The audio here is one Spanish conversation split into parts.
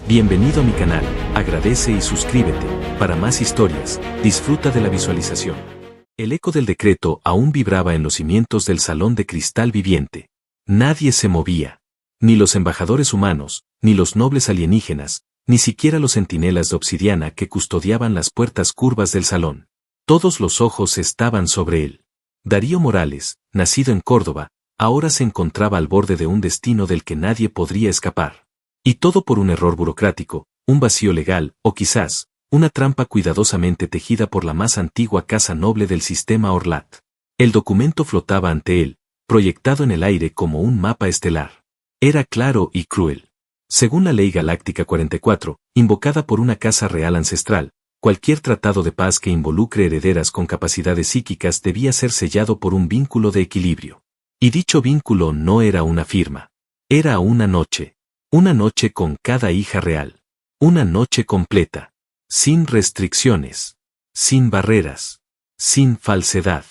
Bienvenido a mi canal, agradece y suscríbete. Para más historias, disfruta de la visualización. El eco del decreto aún vibraba en los cimientos del salón de cristal viviente. Nadie se movía. Ni los embajadores humanos, ni los nobles alienígenas, ni siquiera los centinelas de obsidiana que custodiaban las puertas curvas del salón. Todos los ojos estaban sobre él. Darío Morales, nacido en Córdoba, ahora se encontraba al borde de un destino del que nadie podría escapar. Y todo por un error burocrático, un vacío legal, o quizás, una trampa cuidadosamente tejida por la más antigua casa noble del sistema Orlat. El documento flotaba ante él, proyectado en el aire como un mapa estelar. Era claro y cruel. Según la Ley Galáctica 44, invocada por una casa real ancestral, cualquier tratado de paz que involucre herederas con capacidades psíquicas debía ser sellado por un vínculo de equilibrio. Y dicho vínculo no era una firma. Era una noche. Una noche con cada hija real. Una noche completa. Sin restricciones. Sin barreras. Sin falsedad.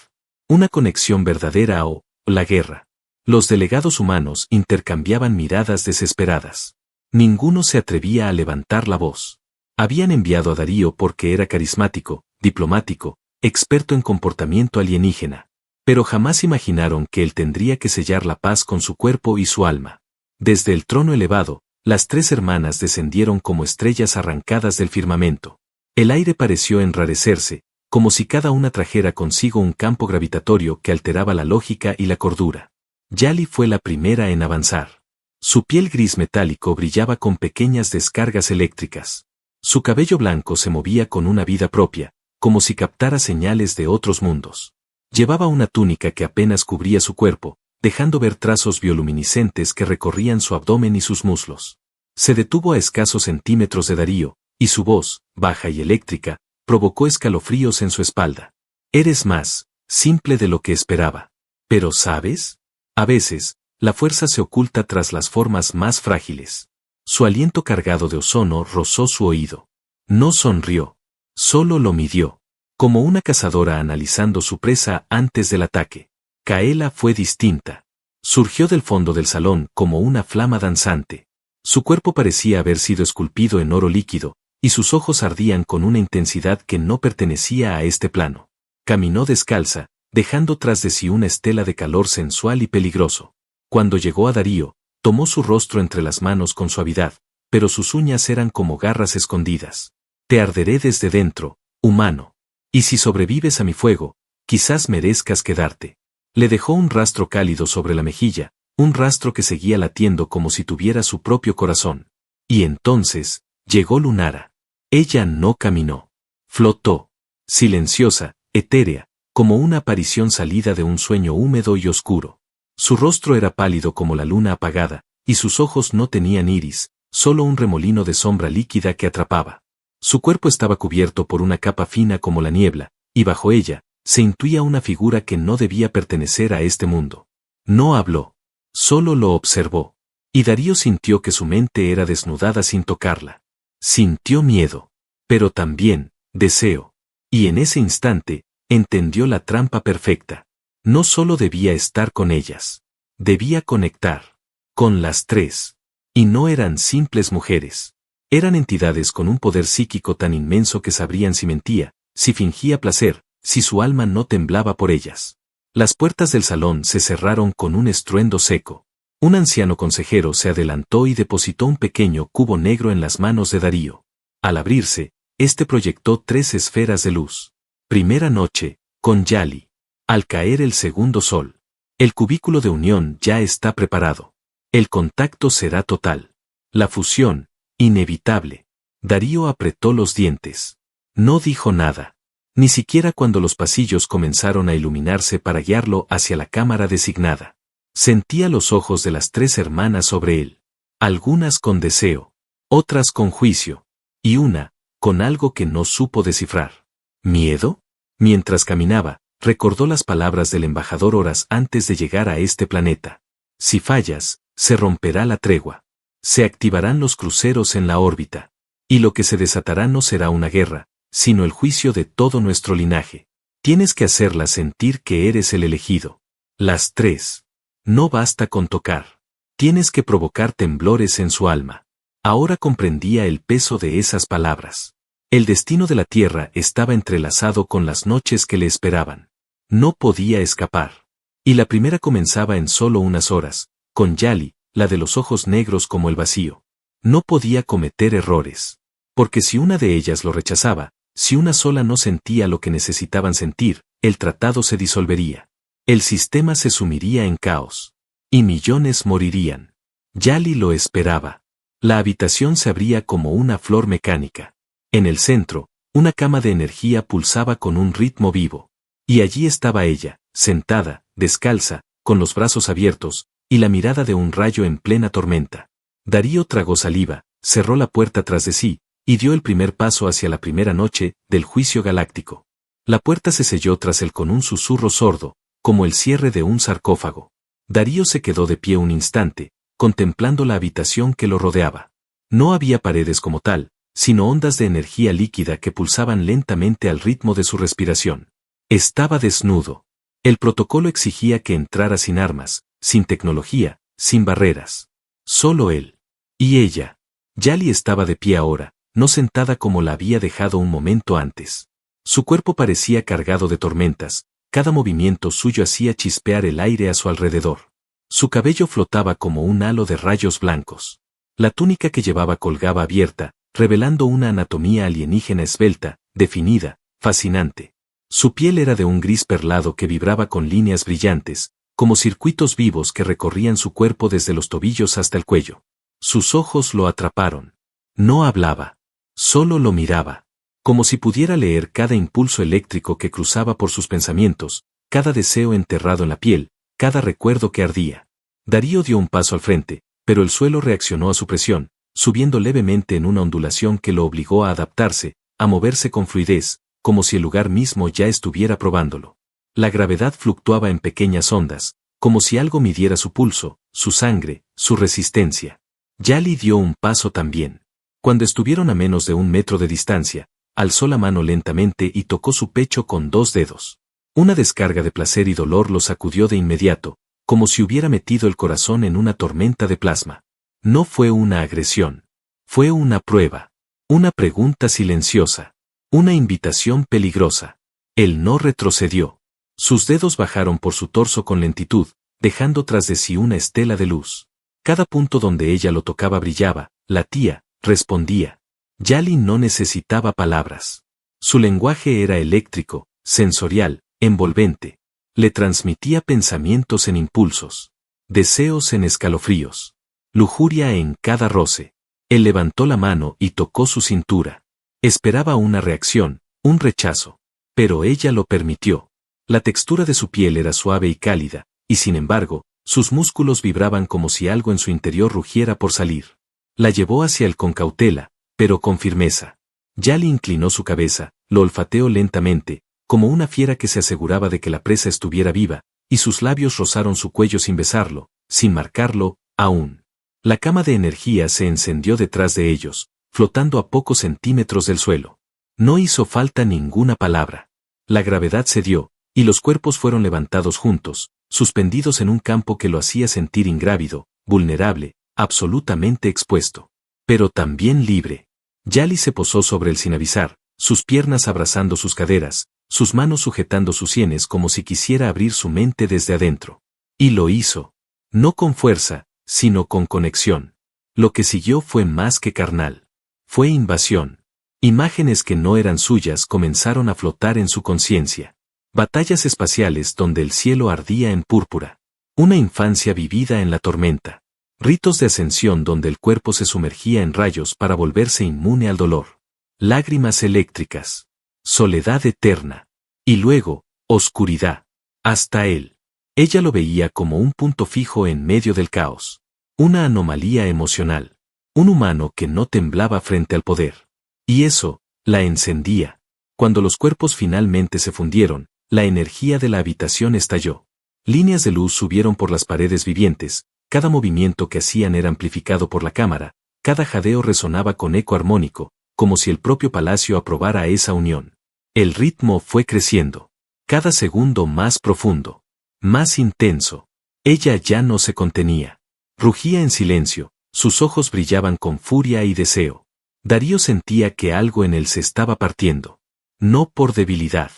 Una conexión verdadera o la guerra. Los delegados humanos intercambiaban miradas desesperadas. Ninguno se atrevía a levantar la voz. Habían enviado a Darío porque era carismático, diplomático, experto en comportamiento alienígena. Pero jamás imaginaron que él tendría que sellar la paz con su cuerpo y su alma. Desde el trono elevado, las tres hermanas descendieron como estrellas arrancadas del firmamento. El aire pareció enrarecerse, como si cada una trajera consigo un campo gravitatorio que alteraba la lógica y la cordura. Yali fue la primera en avanzar. Su piel gris metálico brillaba con pequeñas descargas eléctricas. Su cabello blanco se movía con una vida propia, como si captara señales de otros mundos. Llevaba una túnica que apenas cubría su cuerpo, dejando ver trazos bioluminiscentes que recorrían su abdomen y sus muslos. Se detuvo a escasos centímetros de Darío, y su voz, baja y eléctrica, provocó escalofríos en su espalda. Eres más simple de lo que esperaba. Pero ¿sabes? A veces, la fuerza se oculta tras las formas más frágiles. Su aliento cargado de ozono rozó su oído. No sonrió. Solo lo midió. Como una cazadora analizando su presa antes del ataque. Kaela fue distinta. Surgió del fondo del salón como una flama danzante. Su cuerpo parecía haber sido esculpido en oro líquido, y sus ojos ardían con una intensidad que no pertenecía a este plano. Caminó descalza, dejando tras de sí una estela de calor sensual y peligroso. Cuando llegó a Darío, tomó su rostro entre las manos con suavidad, pero sus uñas eran como garras escondidas. Te arderé desde dentro, humano. Y si sobrevives a mi fuego, quizás merezcas quedarte. Le dejó un rastro cálido sobre la mejilla, un rastro que seguía latiendo como si tuviera su propio corazón. Y entonces, llegó Lunara. Ella no caminó. Flotó. Silenciosa, etérea, como una aparición salida de un sueño húmedo y oscuro. Su rostro era pálido como la luna apagada, y sus ojos no tenían iris, solo un remolino de sombra líquida que atrapaba. Su cuerpo estaba cubierto por una capa fina como la niebla, y bajo ella, se intuía una figura que no debía pertenecer a este mundo. No habló. Solo lo observó. Y Darío sintió que su mente era desnudada sin tocarla. Sintió miedo. Pero también, deseo. Y en ese instante, entendió la trampa perfecta. No solo debía estar con ellas. Debía conectar. Con las tres. Y no eran simples mujeres. Eran entidades con un poder psíquico tan inmenso que sabrían si mentía, si fingía placer, si su alma no temblaba por ellas. Las puertas del salón se cerraron con un estruendo seco. Un anciano consejero se adelantó y depositó un pequeño cubo negro en las manos de Darío. Al abrirse, este proyectó 3 esferas de luz. Primera noche, con Yali. Al caer el segundo sol. El cubículo de unión ya está preparado. El contacto será total. La fusión, inevitable. Darío apretó los dientes. No dijo nada. Ni siquiera cuando los pasillos comenzaron a iluminarse para guiarlo hacia la cámara designada. Sentía los ojos de las 3 hermanas sobre él. Algunas con deseo. Otras con juicio. Y una, con algo que no supo descifrar. ¿Miedo? Mientras caminaba, recordó las palabras del embajador horas antes de llegar a este planeta. Si fallas, se romperá la tregua. Se activarán los cruceros en la órbita. Y lo que se desatará no será una guerra, sino el juicio de todo nuestro linaje. Tienes que hacerla sentir que eres el elegido. Las 3. No basta con tocar. Tienes que provocar temblores en su alma. Ahora comprendía el peso de esas palabras. El destino de la Tierra estaba entrelazado con las noches que le esperaban. No podía escapar. Y la primera comenzaba en solo unas horas, con Yali, la de los ojos negros como el vacío. No podía cometer errores. Porque si una de ellas lo rechazaba, si una sola no sentía lo que necesitaban sentir, el tratado se disolvería. El sistema se sumiría en caos. Y millones morirían. Yali lo esperaba. La habitación se abría como una flor mecánica. En el centro, una cama de energía pulsaba con un ritmo vivo. Y allí estaba ella, sentada, descalza, con los brazos abiertos, y la mirada de un rayo en plena tormenta. Darío tragó saliva, cerró la puerta tras de sí, y dio el primer paso hacia la primera noche del juicio galáctico. La puerta se selló tras él con un susurro sordo, como el cierre de un sarcófago. Darío se quedó de pie un instante, contemplando la habitación que lo rodeaba. No había paredes como tal, sino ondas de energía líquida que pulsaban lentamente al ritmo de su respiración. Estaba desnudo. El protocolo exigía que entrara sin armas, sin tecnología, sin barreras. Solo él. Y ella. Yali estaba de pie ahora, no sentada como la había dejado un momento antes. Su cuerpo parecía cargado de tormentas, cada movimiento suyo hacía chispear el aire a su alrededor. Su cabello flotaba como un halo de rayos blancos. La túnica que llevaba colgaba abierta, revelando una anatomía alienígena esbelta, definida, fascinante. Su piel era de un gris perlado que vibraba con líneas brillantes, como circuitos vivos que recorrían su cuerpo desde los tobillos hasta el cuello. Sus ojos lo atraparon. No hablaba. Solo lo miraba. Como si pudiera leer cada impulso eléctrico que cruzaba por sus pensamientos, cada deseo enterrado en la piel, cada recuerdo que ardía. Darío dio un paso al frente, pero el suelo reaccionó a su presión, subiendo levemente en una ondulación que lo obligó a adaptarse, a moverse con fluidez, como si el lugar mismo ya estuviera probándolo. La gravedad fluctuaba en pequeñas ondas, como si algo midiera su pulso, su sangre, su resistencia. Yali dio un paso también. Cuando estuvieron a menos de 1 metro de distancia, alzó la mano lentamente y tocó su pecho con 2 dedos. Una descarga de placer y dolor lo sacudió de inmediato, como si hubiera metido el corazón en una tormenta de plasma. No fue una agresión. Fue una prueba. Una pregunta silenciosa. Una invitación peligrosa. Él no retrocedió. Sus dedos bajaron por su torso con lentitud, dejando tras de sí una estela de luz. Cada punto donde ella lo tocaba brillaba, latía, respondía. Yali no necesitaba palabras. Su lenguaje era eléctrico, sensorial, envolvente. Le transmitía pensamientos en impulsos, deseos en escalofríos, lujuria en cada roce. Él levantó la mano y tocó su cintura. Esperaba una reacción, un rechazo. Pero ella lo permitió. La textura de su piel era suave y cálida, y sin embargo, sus músculos vibraban como si algo en su interior rugiera por salir. La llevó hacia él con cautela, pero con firmeza. Yali inclinó su cabeza, lo olfateó lentamente, como una fiera que se aseguraba de que la presa estuviera viva, y sus labios rozaron su cuello sin besarlo, sin marcarlo, aún. La cama de energía se encendió detrás de ellos, flotando a pocos centímetros del suelo. No hizo falta ninguna palabra. La gravedad cedió, y los cuerpos fueron levantados juntos, suspendidos en un campo que lo hacía sentir ingrávido, vulnerable, absolutamente expuesto. Pero también libre. Yali se posó sobre él sin avisar, sus piernas abrazando sus caderas, sus manos sujetando sus sienes como si quisiera abrir su mente desde adentro. Y lo hizo. No con fuerza, sino con conexión. Lo que siguió fue más que carnal. Fue invasión. Imágenes que no eran suyas comenzaron a flotar en su conciencia. Batallas espaciales donde el cielo ardía en púrpura. Una infancia vivida en la tormenta. Ritos de ascensión donde el cuerpo se sumergía en rayos para volverse inmune al dolor. Lágrimas eléctricas. Soledad eterna. Y luego, oscuridad. Hasta él. Ella lo veía como un punto fijo en medio del caos. Una anomalía emocional. Un humano que no temblaba frente al poder. Y eso, la encendía. Cuando los cuerpos finalmente se fundieron, la energía de la habitación estalló. Líneas de luz subieron por las paredes vivientes, cada movimiento que hacían era amplificado por la cámara, cada jadeo resonaba con eco armónico, como si el propio palacio aprobara esa unión. El ritmo fue creciendo. Cada segundo más profundo. Más intenso. Ella ya no se contenía. Rugía en silencio, Sus ojos brillaban con furia y deseo. Darío sentía que algo en él se estaba partiendo. No por debilidad,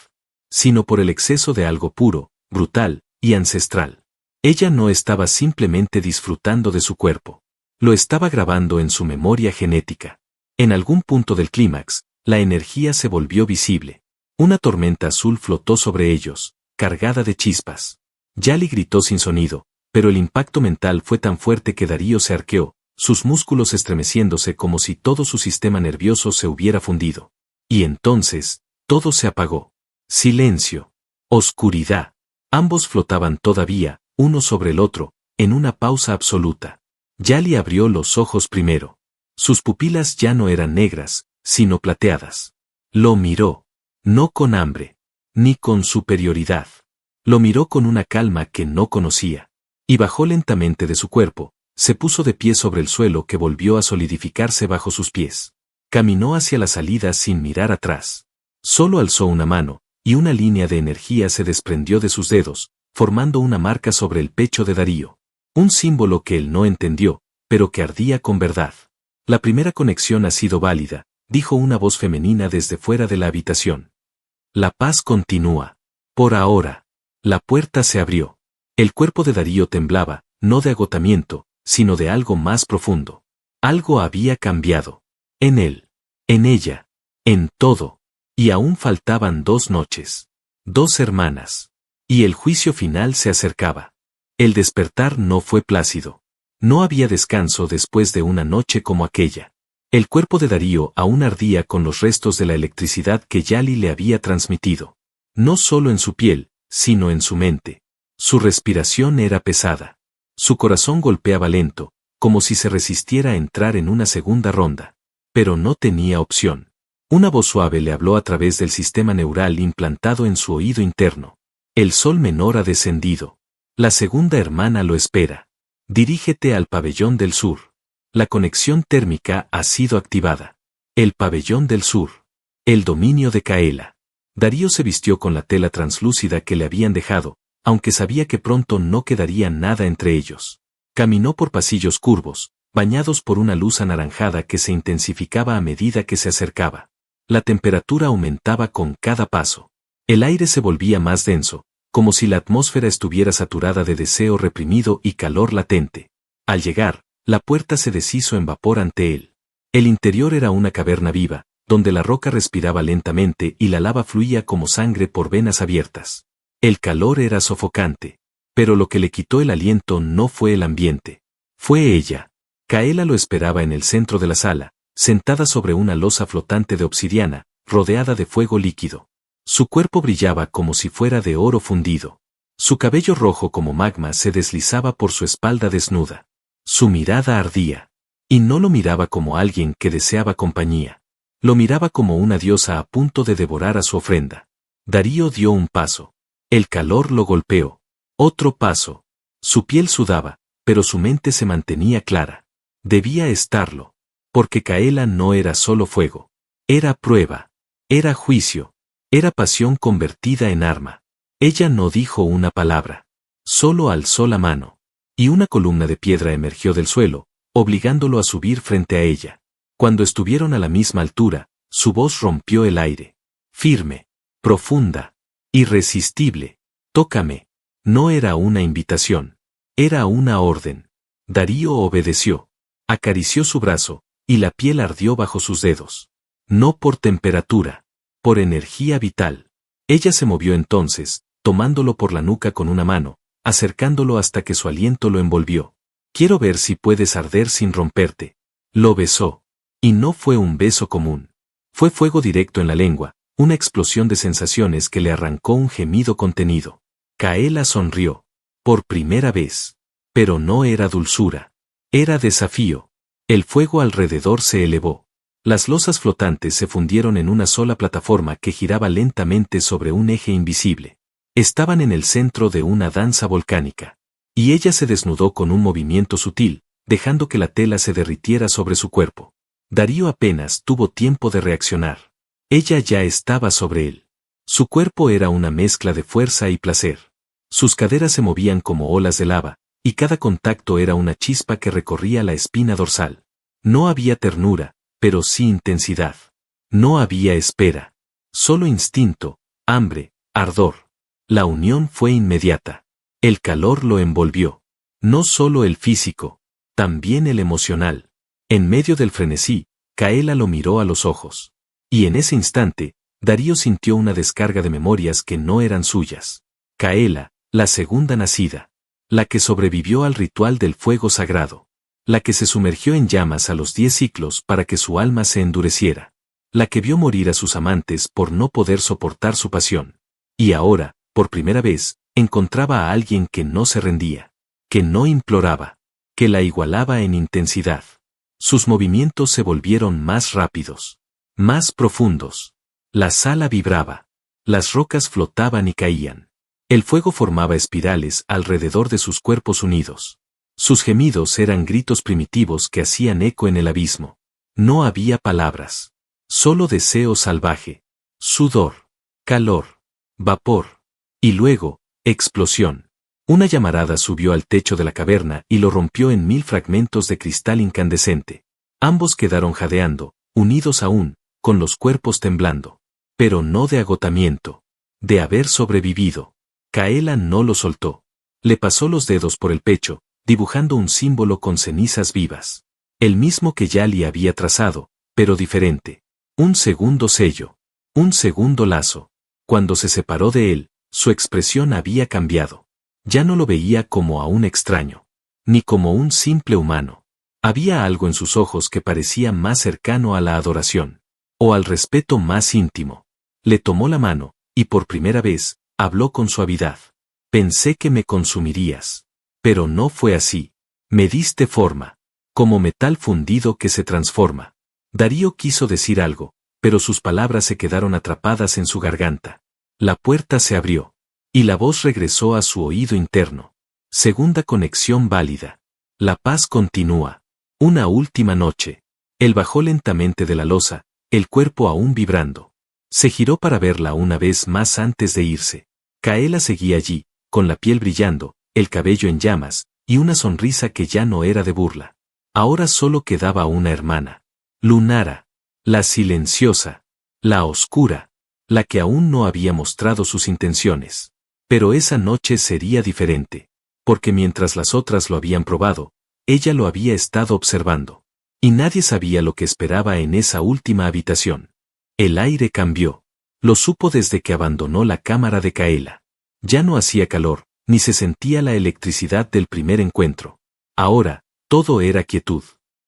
sino por el exceso de algo puro, brutal y ancestral. Ella no estaba simplemente disfrutando de su cuerpo. Lo estaba grabando en su memoria genética. En algún punto del clímax, la energía se volvió visible. Una tormenta azul flotó sobre ellos, cargada de chispas. Yali gritó sin sonido, pero el impacto mental fue tan fuerte que Darío se arqueó, sus músculos estremeciéndose como si todo su sistema nervioso se hubiera fundido. Y entonces, todo se apagó. Silencio. Oscuridad. Ambos flotaban todavía, uno sobre el otro, en una pausa absoluta. Yali abrió los ojos primero. Sus pupilas ya no eran negras, sino plateadas. Lo miró. No con hambre. Ni con superioridad. Lo miró con una calma que no conocía. Y bajó lentamente de su cuerpo, se puso de pie sobre el suelo que volvió a solidificarse bajo sus pies. Caminó hacia la salida sin mirar atrás. Solo alzó una mano, y una línea de energía se desprendió de sus dedos, formando una marca sobre el pecho de Darío. Un símbolo que él no entendió, pero que ardía con verdad. La primera conexión ha sido válida, dijo una voz femenina desde fuera de la habitación. La paz continúa. Por ahora. La puerta se abrió. El cuerpo de Darío temblaba, no de agotamiento, sino de algo más profundo. Algo había cambiado. En él. En ella. En todo. Y aún faltaban 2 noches. 2 hermanas. Y el juicio final se acercaba. El despertar no fue plácido. No había descanso después de una noche como aquella. El cuerpo de Darío aún ardía con los restos de la electricidad que Yali le había transmitido. No solo en su piel, sino en su mente. Su respiración era pesada. Su corazón golpeaba lento, como si se resistiera a entrar en una segunda ronda. Pero no tenía opción. Una voz suave le habló a través del sistema neural implantado en su oído interno. El sol menor ha descendido. La segunda hermana lo espera. Dirígete al pabellón del sur. La conexión térmica ha sido activada. El pabellón del sur. El dominio de Kaela. Darío se vistió con la tela translúcida que le habían dejado, aunque sabía que pronto no quedaría nada entre ellos. Caminó por pasillos curvos, bañados por una luz anaranjada que se intensificaba a medida que se acercaba. La temperatura aumentaba con cada paso. El aire se volvía más denso, como si la atmósfera estuviera saturada de deseo reprimido y calor latente. Al llegar, la puerta se deshizo en vapor ante él. El interior era una caverna viva, donde la roca respiraba lentamente y la lava fluía como sangre por venas abiertas. El calor era sofocante. Pero lo que le quitó el aliento no fue el ambiente. Fue ella. Kaela lo esperaba en el centro de la sala, sentada sobre una losa flotante de obsidiana, rodeada de fuego líquido. Su cuerpo brillaba como si fuera de oro fundido. Su cabello rojo como magma se deslizaba por su espalda desnuda. Su mirada ardía. Y no lo miraba como alguien que deseaba compañía. Lo miraba como una diosa a punto de devorar a su ofrenda. Darío dio un paso. El calor lo golpeó. Otro paso. Su piel sudaba, pero su mente se mantenía clara. Debía estarlo. Porque Kaela no era solo fuego. Era prueba. Era juicio. Era pasión convertida en arma. Ella no dijo una palabra. Solo alzó la mano. Y una columna de piedra emergió del suelo, obligándolo a subir frente a ella. Cuando estuvieron a la misma altura, su voz rompió el aire. Firme. Profunda. Irresistible. Tócame. No era una invitación. Era una orden. Darío obedeció. Acarició su brazo, y la piel ardió bajo sus dedos. No por temperatura. Por energía vital. Ella se movió entonces, tomándolo por la nuca con una mano, acercándolo hasta que su aliento lo envolvió. Quiero ver si puedes arder sin romperte. Lo besó. Y no fue un beso común. Fue fuego directo en la lengua, una explosión de sensaciones que le arrancó un gemido contenido. Kaela sonrió. Por primera vez. Pero no era dulzura. Era desafío. El fuego alrededor se elevó. Las losas flotantes se fundieron en una sola plataforma que giraba lentamente sobre un eje invisible. Estaban en el centro de una danza volcánica. Y ella se desnudó con un movimiento sutil, dejando que la tela se derritiera sobre su cuerpo. Darío apenas tuvo tiempo de reaccionar. Ella ya estaba sobre él. Su cuerpo era una mezcla de fuerza y placer. Sus caderas se movían como olas de lava, y cada contacto era una chispa que recorría la espina dorsal. No había ternura, pero sí intensidad. No había espera. Solo instinto, hambre, ardor. La unión fue inmediata. El calor lo envolvió. No solo el físico, también el emocional. En medio del frenesí, Kaela lo miró a los ojos. Y en ese instante, Darío sintió una descarga de memorias que no eran suyas. Kaela, la segunda nacida. La que sobrevivió al ritual del fuego sagrado. La que se sumergió en llamas a los 10 ciclos para que su alma se endureciera. La que vio morir a sus amantes por no poder soportar su pasión. Y ahora, por primera vez, encontraba a alguien que no se rendía. Que no imploraba. Que la igualaba en intensidad. Sus movimientos se volvieron más rápidos. Más profundos. La sala vibraba. Las rocas flotaban y caían. El fuego formaba espirales alrededor de sus cuerpos unidos. Sus gemidos eran gritos primitivos que hacían eco en el abismo. No había palabras. Solo deseo salvaje. Sudor. Calor. Vapor. Y luego, explosión. Una llamarada subió al techo de la caverna y lo rompió en 1000 fragmentos de cristal incandescente. Ambos quedaron jadeando, unidos aún, con los cuerpos temblando. Pero no de agotamiento. De haber sobrevivido. Kaela no lo soltó. Le pasó los dedos por el pecho, dibujando un símbolo con cenizas vivas. El mismo que Yali había trazado, pero diferente. Un segundo sello. Un segundo lazo. Cuando se separó de él, su expresión había cambiado. Ya no lo veía como a un extraño. Ni como un simple humano. Había algo en sus ojos que parecía más cercano a la adoración. O al respeto más íntimo. Le tomó la mano, y por primera vez, habló con suavidad. Pensé que me consumirías. Pero no fue así. Me diste forma. Como metal fundido que se transforma. Darío quiso decir algo, pero sus palabras se quedaron atrapadas en su garganta. La puerta se abrió. Y la voz regresó a su oído interno. Segunda conexión válida. La paz continúa. Una última noche. Él bajó lentamente de la losa, el cuerpo aún vibrando. Se giró para verla una vez más antes de irse. Kaela seguía allí, con la piel brillando, el cabello en llamas, y una sonrisa que ya no era de burla. Ahora solo quedaba una hermana. Lunara. La silenciosa. La oscura. La que aún no había mostrado sus intenciones. Pero esa noche sería diferente. Porque mientras las otras lo habían probado, ella lo había estado observando. Y nadie sabía lo que esperaba en esa última habitación. El aire cambió. Lo supo desde que abandonó la cámara de Kaela. Ya no hacía calor, ni se sentía la electricidad del primer encuentro. Ahora, todo era quietud.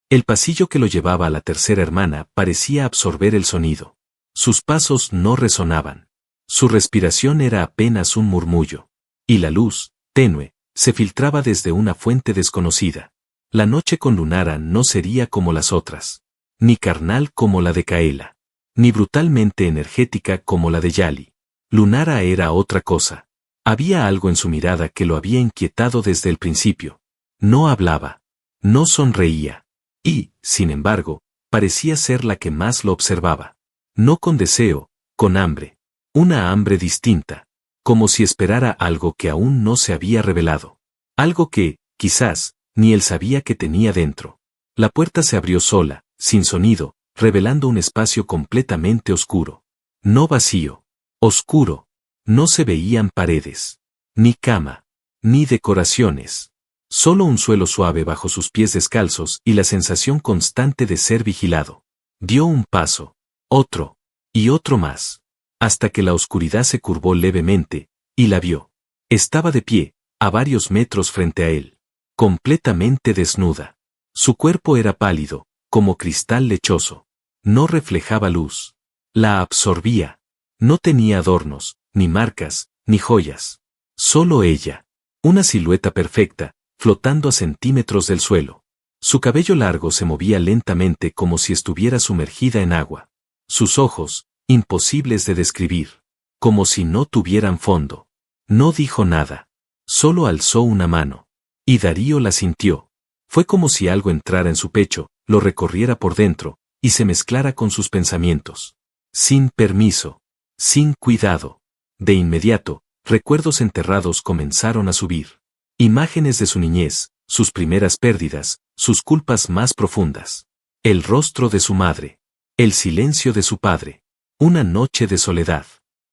El pasillo que lo llevaba a la tercera hermana parecía absorber el sonido. Sus pasos no resonaban. Su respiración era apenas un murmullo. Y la luz, tenue, se filtraba desde una fuente desconocida. La noche con Lunara no sería como las otras. Ni carnal como la de Kaela. Ni brutalmente energética como la de Yali. Lunara era otra cosa. Había algo en su mirada que lo había inquietado desde el principio. No hablaba. No sonreía. Y, sin embargo, parecía ser la que más lo observaba. No con deseo, con hambre. Una hambre distinta. Como si esperara algo que aún no se había revelado. Algo que, quizás, ni él sabía que tenía dentro. La puerta se abrió sola, sin sonido, revelando un espacio completamente oscuro. No vacío. Oscuro. No se veían paredes. Ni cama. Ni decoraciones. Solo un suelo suave bajo sus pies descalzos y la sensación constante de ser vigilado. Dio un paso. Otro. Y otro más. Hasta que la oscuridad se curvó levemente, y la vio. Estaba de pie, a varios metros frente a él. Completamente desnuda. Su cuerpo era pálido, como cristal lechoso. No reflejaba luz. La absorbía. No tenía adornos, ni marcas, ni joyas. Solo ella. Una silueta perfecta, flotando a centímetros del suelo. Su cabello largo se movía lentamente como si estuviera sumergida en agua. Sus ojos, imposibles de describir. Como si no tuvieran fondo. No dijo nada. Solo alzó una mano. Y Darío la sintió. Fue como si algo entrara en su pecho, lo recorriera por dentro, y se mezclara con sus pensamientos. Sin permiso. Sin cuidado. De inmediato, recuerdos enterrados comenzaron a subir. Imágenes de su niñez, sus primeras pérdidas, sus culpas más profundas. El rostro de su madre. El silencio de su padre. Una noche de soledad.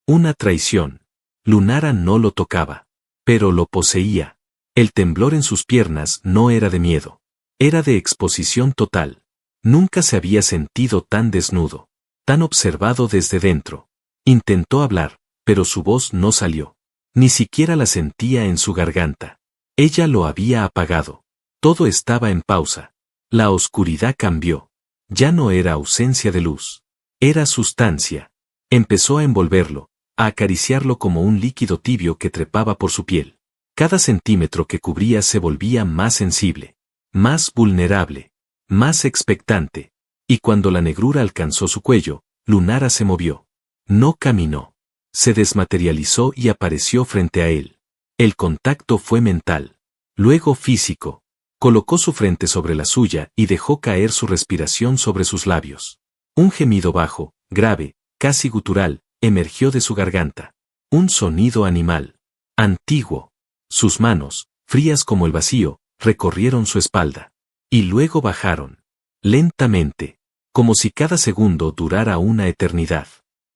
Una traición. Lunara no lo tocaba. Pero lo poseía. El temblor en sus piernas no era de miedo. Era de exposición total. Nunca se había sentido tan desnudo. Tan observado desde dentro. Intentó hablar, pero su voz no salió. Ni siquiera la sentía en su garganta. Ella lo había apagado. Todo estaba en pausa. La oscuridad cambió. Ya no era ausencia de luz. Era sustancia. Empezó a envolverlo, a acariciarlo como un líquido tibio que trepaba por su piel. Cada centímetro que cubría se volvía más sensible, más vulnerable, más expectante. Y cuando la negrura alcanzó su cuello, Lunara se movió. No caminó. Se desmaterializó y apareció frente a él. El contacto fue mental. Luego físico. Colocó su frente sobre la suya y dejó caer su respiración sobre sus labios. Un gemido bajo, grave, casi gutural, emergió de su garganta. Un sonido animal. Antiguo. Sus manos, frías como el vacío, recorrieron su espalda. Y luego bajaron. Lentamente. Como si cada segundo durara una eternidad.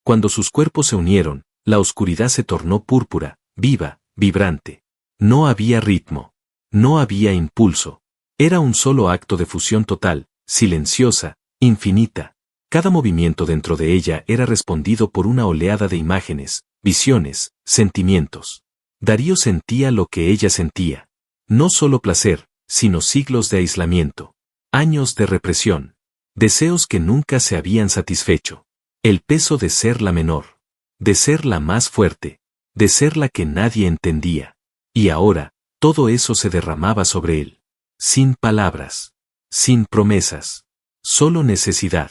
Cuando sus cuerpos se unieron, la oscuridad se tornó púrpura, viva, vibrante. No había ritmo. No había impulso. Era un solo acto de fusión total, silenciosa, infinita. Cada movimiento dentro de ella era respondido por una oleada de imágenes, visiones, sentimientos. Darío sentía lo que ella sentía. No solo placer, sino siglos de aislamiento. Años de represión. Deseos que nunca se habían satisfecho. El peso de ser la menor. De ser la más fuerte. De ser la que nadie entendía. Y ahora, todo eso se derramaba sobre él. Sin palabras. Sin promesas. Solo necesidad.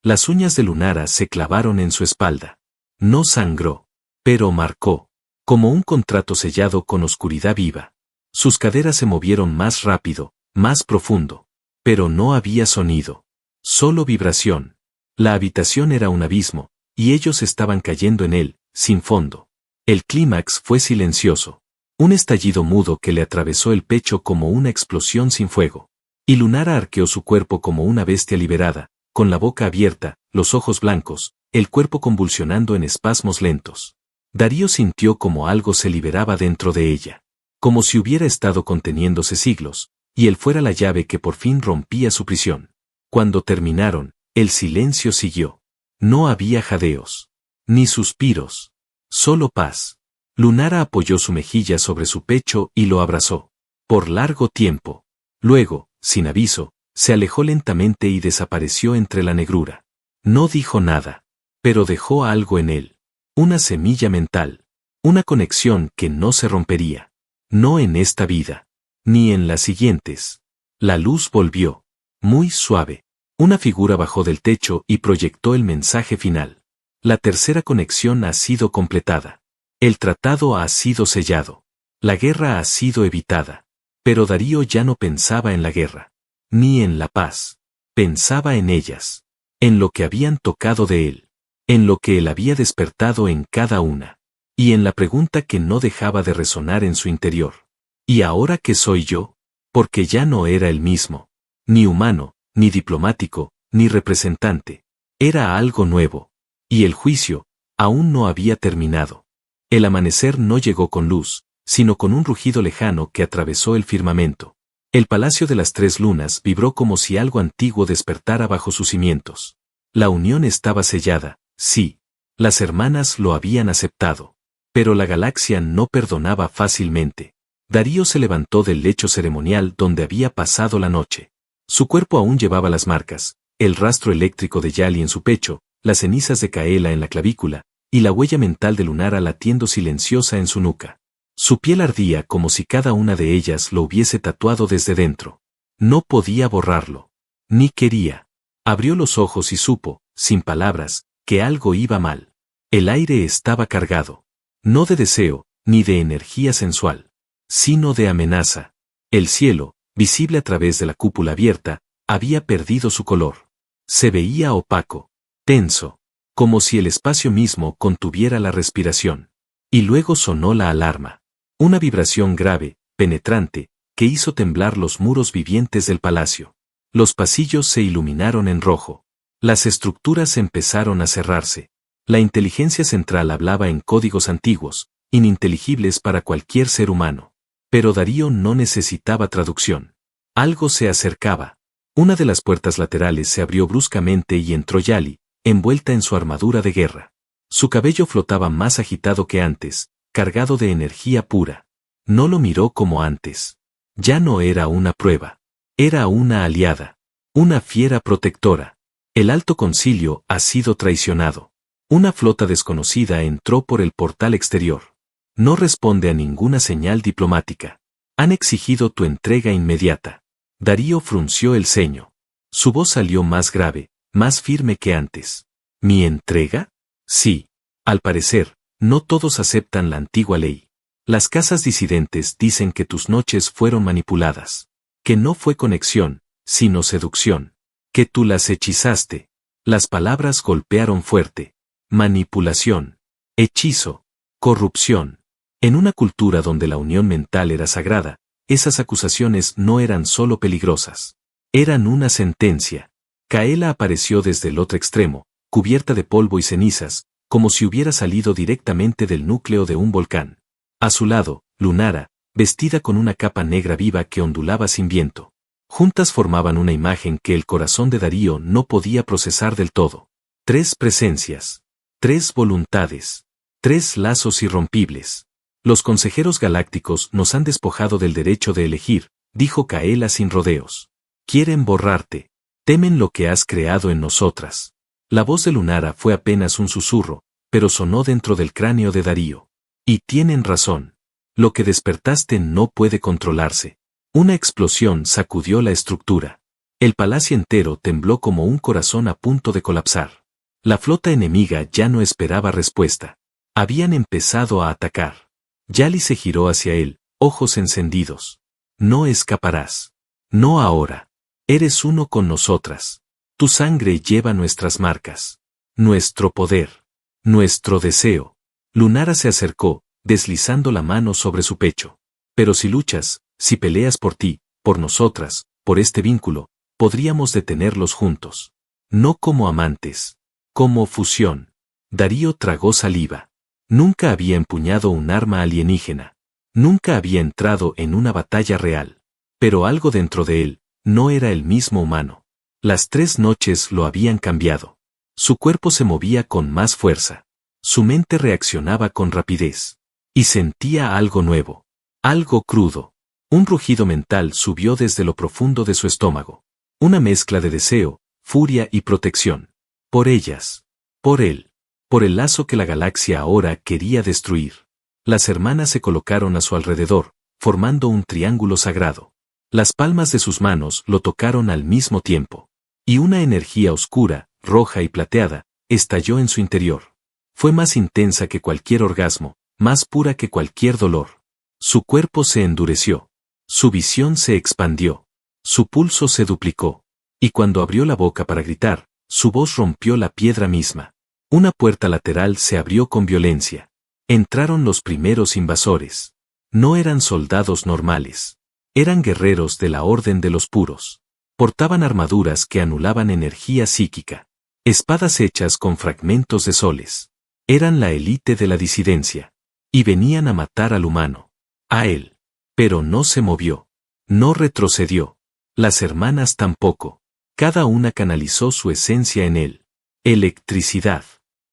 Las uñas de Lunara se clavaron en su espalda. No sangró. Pero marcó. Como un contrato sellado con oscuridad viva. Sus caderas se movieron más rápido, más profundo. Pero no había sonido. Solo vibración. La habitación era un abismo, y ellos estaban cayendo en él, sin fondo. El clímax fue silencioso. Un estallido mudo que le atravesó el pecho como una explosión sin fuego. Y Lunara arqueó su cuerpo como una bestia liberada, con la boca abierta, los ojos blancos, el cuerpo convulsionando en espasmos lentos. Darío sintió como algo se liberaba dentro de ella. Como si hubiera estado conteniéndose siglos, y él fuera la llave que por fin rompía su prisión. Cuando terminaron, el silencio siguió. No había jadeos. Ni suspiros. Solo paz. Lunara apoyó su mejilla sobre su pecho y lo abrazó. Por largo tiempo. Luego, sin aviso, se alejó lentamente y desapareció entre la negrura. No dijo nada. Pero dejó algo en él. Una semilla mental. Una conexión que no se rompería. No en esta vida. Ni en las siguientes. La luz volvió. Muy suave. Una figura bajó del techo y proyectó el mensaje final. La tercera conexión ha sido completada. El tratado ha sido sellado. La guerra ha sido evitada. Pero Darío ya no pensaba en la guerra. Ni en la paz. Pensaba en ellas. En lo que habían tocado de él. En lo que él había despertado en cada una. Y en la pregunta que no dejaba de resonar en su interior. ¿Y ahora qué soy yo? Porque ya no era el mismo. Ni humano, ni diplomático, ni representante. Era algo nuevo. Y el juicio, aún no había terminado. El amanecer no llegó con luz, sino con un rugido lejano que atravesó el firmamento. El palacio de las tres lunas vibró como si algo antiguo despertara bajo sus cimientos. La unión estaba sellada, sí. Las hermanas lo habían aceptado. Pero la galaxia no perdonaba fácilmente. Darío se levantó del lecho ceremonial donde había pasado la noche. Su cuerpo aún llevaba las marcas, el rastro eléctrico de Yali en su pecho, las cenizas de Kaela en la clavícula, y la huella mental de Lunara latiendo silenciosa en su nuca. Su piel ardía como si cada una de ellas lo hubiese tatuado desde dentro. No podía borrarlo. Ni quería. Abrió los ojos y supo, sin palabras, que algo iba mal. El aire estaba cargado. No de deseo, ni de energía sensual. Sino de amenaza. El cielo, visible a través de la cúpula abierta, había perdido su color. Se veía opaco, tenso, como si el espacio mismo contuviera la respiración. Y luego sonó la alarma. Una vibración grave, penetrante, que hizo temblar los muros vivientes del palacio. Los pasillos se iluminaron en rojo. Las estructuras empezaron a cerrarse. La inteligencia central hablaba en códigos antiguos, ininteligibles para cualquier ser humano. Pero Darío no necesitaba traducción. Algo se acercaba. Una de las puertas laterales se abrió bruscamente y entró Yali, envuelta en su armadura de guerra. Su cabello flotaba más agitado que antes, cargado de energía pura. No lo miró como antes. Ya no era una prueba. Era una aliada. Una fiera protectora. El Alto Concilio ha sido traicionado. Una flota desconocida entró por el portal exterior. No responde a ninguna señal diplomática. Han exigido tu entrega inmediata. Darío frunció el ceño. Su voz salió más grave, más firme que antes. ¿Mi entrega? Sí. Al parecer, no todos aceptan la antigua ley. Las casas disidentes dicen que tus noches fueron manipuladas. Que no fue conexión, sino seducción. Que tú las hechizaste. Las palabras golpearon fuerte. Manipulación. Hechizo. Corrupción. En una cultura donde la unión mental era sagrada, esas acusaciones no eran solo peligrosas. Eran una sentencia. Kaela apareció desde el otro extremo, cubierta de polvo y cenizas, como si hubiera salido directamente del núcleo de un volcán. A su lado, Lunara, vestida con una capa negra viva que ondulaba sin viento. Juntas formaban una imagen que el corazón de Darío no podía procesar del todo. 3 presencias. 3 voluntades. 3 lazos irrompibles. Los consejeros galácticos nos han despojado del derecho de elegir, dijo Kaela sin rodeos. Quieren borrarte. Temen lo que has creado en nosotras. La voz de Lunara fue apenas un susurro, pero sonó dentro del cráneo de Darío. Y tienen razón. Lo que despertaste no puede controlarse. Una explosión sacudió la estructura. El palacio entero tembló como un corazón a punto de colapsar. La flota enemiga ya no esperaba respuesta. Habían empezado a atacar. Yali se giró hacia él, ojos encendidos. No escaparás. No ahora. Eres uno con nosotras. Tu sangre lleva nuestras marcas. Nuestro poder. Nuestro deseo. Lunara se acercó, deslizando la mano sobre su pecho. Pero si luchas, si peleas por ti, por nosotras, por este vínculo, podríamos detenerlos juntos. No como amantes. Como fusión. Darío tragó saliva. Nunca había empuñado un arma alienígena. Nunca había entrado en una batalla real. Pero algo dentro de él, no era el mismo humano. Las 3 noches lo habían cambiado. Su cuerpo se movía con más fuerza. Su mente reaccionaba con rapidez. Y sentía algo nuevo. Algo crudo. Un rugido mental subió desde lo profundo de su estómago. Una mezcla de deseo, furia y protección. Por ellas. Por él. Por el lazo que la galaxia ahora quería destruir. Las hermanas se colocaron a su alrededor, formando un triángulo sagrado. Las palmas de sus manos lo tocaron al mismo tiempo. Y una energía oscura, roja y plateada, estalló en su interior. Fue más intensa que cualquier orgasmo, más pura que cualquier dolor. Su cuerpo se endureció. Su visión se expandió. Su pulso se duplicó. Y cuando abrió la boca para gritar, su voz rompió la piedra misma. Una puerta lateral se abrió con violencia. Entraron los primeros invasores. No eran soldados normales. Eran guerreros de la Orden de los Puros. Portaban armaduras que anulaban energía psíquica. Espadas hechas con fragmentos de soles. Eran la élite de la disidencia. Y venían a matar al humano. A él. Pero no se movió. No retrocedió. Las hermanas tampoco. Cada una canalizó su esencia en él. Electricidad.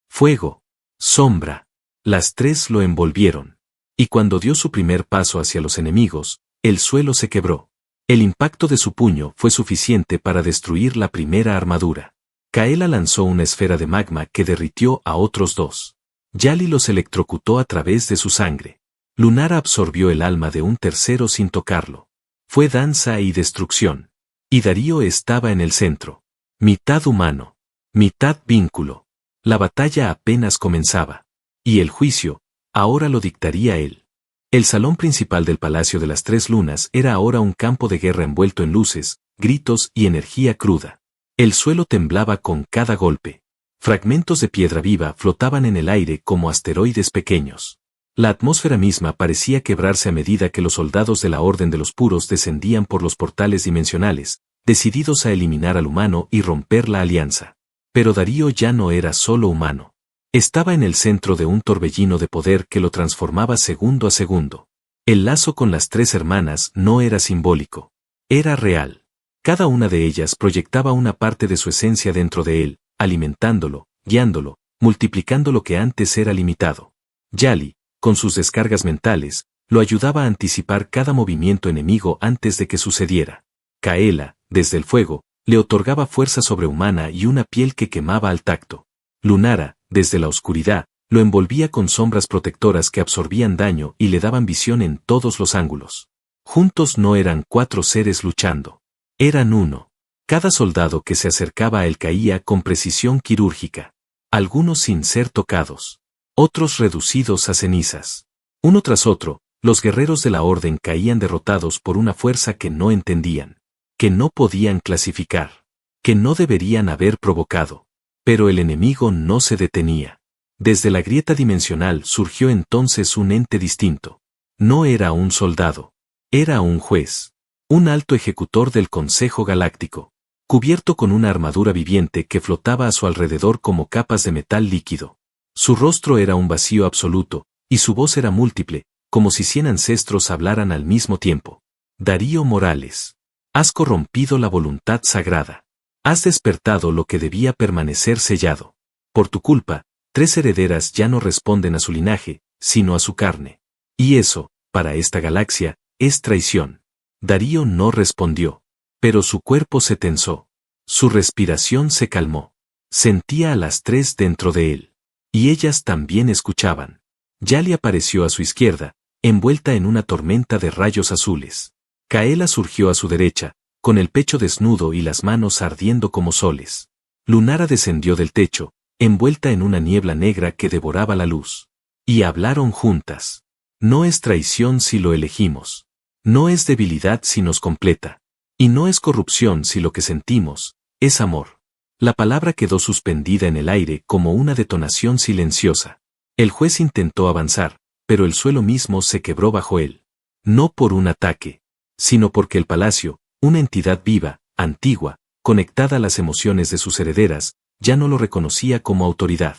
Fuego. Sombra. Las 3 lo envolvieron. Y cuando dio su primer paso hacia los enemigos, el suelo se quebró. El impacto de su puño fue suficiente para destruir la primera armadura. Kaela lanzó una esfera de magma que derritió a otros 2. Yali los electrocutó a través de su sangre. Lunara absorbió el alma de un tercero sin tocarlo. Fue danza y destrucción. Y Darío estaba en el centro. Mitad humano. Mitad vínculo. La batalla apenas comenzaba. Y el juicio, ahora lo dictaría él. El salón principal del Palacio de las 3 Lunas era ahora un campo de guerra envuelto en luces, gritos y energía cruda. El suelo temblaba con cada golpe. Fragmentos de piedra viva flotaban en el aire como asteroides pequeños. La atmósfera misma parecía quebrarse a medida que los soldados de la Orden de los Puros descendían por los portales dimensionales, decididos a eliminar al humano y romper la alianza. Pero Darío ya no era solo humano. Estaba en el centro de un torbellino de poder que lo transformaba segundo a segundo. El lazo con las tres hermanas no era simbólico. Era real. Cada una de ellas proyectaba una parte de su esencia dentro de él, alimentándolo, guiándolo, multiplicando lo que antes era limitado. Yali, con sus descargas mentales, lo ayudaba a anticipar cada movimiento enemigo antes de que sucediera. Kaela, desde el fuego, le otorgaba fuerza sobrehumana y una piel que quemaba al tacto. Lunara, desde la oscuridad, lo envolvía con sombras protectoras que absorbían daño y le daban visión en todos los ángulos. Juntos no eran 4 seres luchando. Eran uno. Cada soldado que se acercaba a él caía con precisión quirúrgica. Algunos sin ser tocados. Otros reducidos a cenizas. Uno tras otro, los guerreros de la Orden caían derrotados por una fuerza que no entendían, que no podían clasificar, que no deberían haber provocado. Pero el enemigo no se detenía. Desde la grieta dimensional surgió entonces un ente distinto. No era un soldado. Era un juez. Un alto ejecutor del Consejo Galáctico, cubierto con una armadura viviente que flotaba a su alrededor como capas de metal líquido. Su rostro era un vacío absoluto, y su voz era múltiple, como si 100 ancestros hablaran al mismo tiempo. Darío Morales. Has corrompido la voluntad sagrada. Has despertado lo que debía permanecer sellado. Por tu culpa, 3 herederas ya no responden a su linaje, sino a su carne. Y eso, para esta galaxia, es traición. Darío no respondió, pero su cuerpo se tensó. Su respiración se calmó. Sentía a las 3 dentro de él. Y ellas también escuchaban. Yali apareció a su izquierda, envuelta en una tormenta de rayos azules. Kaela surgió a su derecha, con el pecho desnudo y las manos ardiendo como soles. Lunara descendió del techo, envuelta en una niebla negra que devoraba la luz. Y hablaron juntas. No es traición si lo elegimos. No es debilidad si nos completa. Y no es corrupción si lo que sentimos es amor. La palabra quedó suspendida en el aire como una detonación silenciosa. El juez intentó avanzar, pero el suelo mismo se quebró bajo él. No por un ataque, sino porque el palacio, una entidad viva, antigua, conectada a las emociones de sus herederas, ya no lo reconocía como autoridad.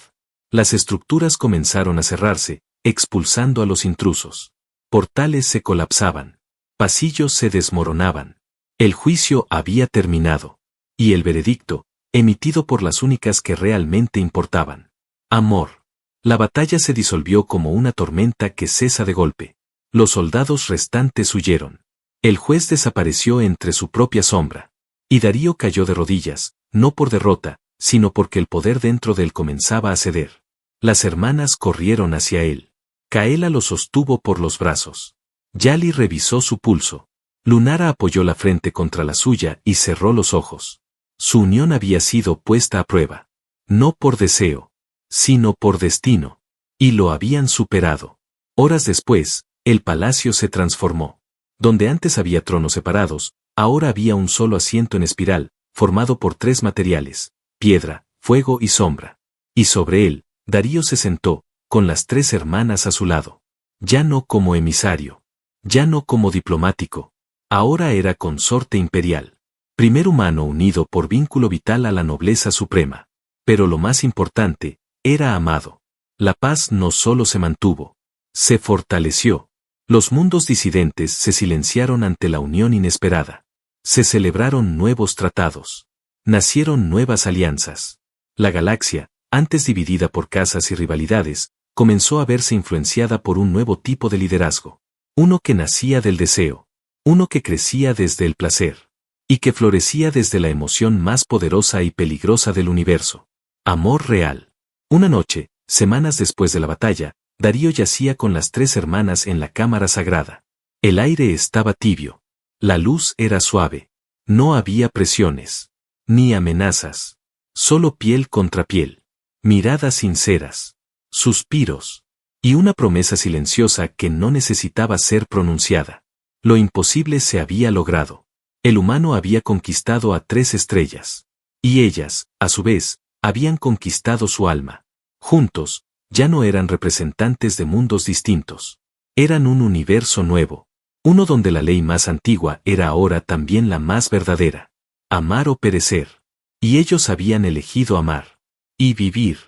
Las estructuras comenzaron a cerrarse, expulsando a los intrusos. Portales se colapsaban. Pasillos se desmoronaban. El juicio había terminado. Y el veredicto, emitido por las únicas que realmente importaban. Amor. La batalla se disolvió como una tormenta que cesa de golpe. Los soldados restantes huyeron. El juez desapareció entre su propia sombra. Y Darío cayó de rodillas, no por derrota, sino porque el poder dentro de él comenzaba a ceder. Las hermanas corrieron hacia él. Kaela lo sostuvo por los brazos. Yali revisó su pulso. Lunara apoyó la frente contra la suya y cerró los ojos. Su unión había sido puesta a prueba. No por deseo, sino por destino. Y lo habían superado. Horas después, el palacio se transformó. Donde antes había tronos separados, ahora había un solo asiento en espiral, formado por 3 materiales, piedra, fuego y sombra. Y sobre él, Darío se sentó, con las 3 hermanas a su lado. Ya no como emisario. Ya no como diplomático. Ahora era consorte imperial. Primer humano unido por vínculo vital a la nobleza suprema. Pero lo más importante, era amado. La paz no solo se mantuvo. Se fortaleció. Los mundos disidentes se silenciaron ante la unión inesperada. Se celebraron nuevos tratados. Nacieron nuevas alianzas. La galaxia, antes dividida por casas y rivalidades, comenzó a verse influenciada por un nuevo tipo de liderazgo. Uno que nacía del deseo. Uno que crecía desde el placer. Y que florecía desde la emoción más poderosa y peligrosa del universo. Amor real. Una noche, semanas después de la batalla, Darío yacía con las 3 hermanas en la cámara sagrada. El aire estaba tibio. La luz era suave. No había presiones. Ni amenazas. Solo piel contra piel. Miradas sinceras. Suspiros. Y una promesa silenciosa que no necesitaba ser pronunciada. Lo imposible se había logrado. El humano había conquistado a 3 estrellas. Y ellas, a su vez, habían conquistado su alma. Juntos, Ya no eran representantes de mundos distintos. Eran un universo nuevo. Uno donde la ley más antigua era ahora también la más verdadera. Amar o perecer. Y ellos habían elegido amar. Y vivir.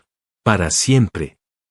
Para siempre.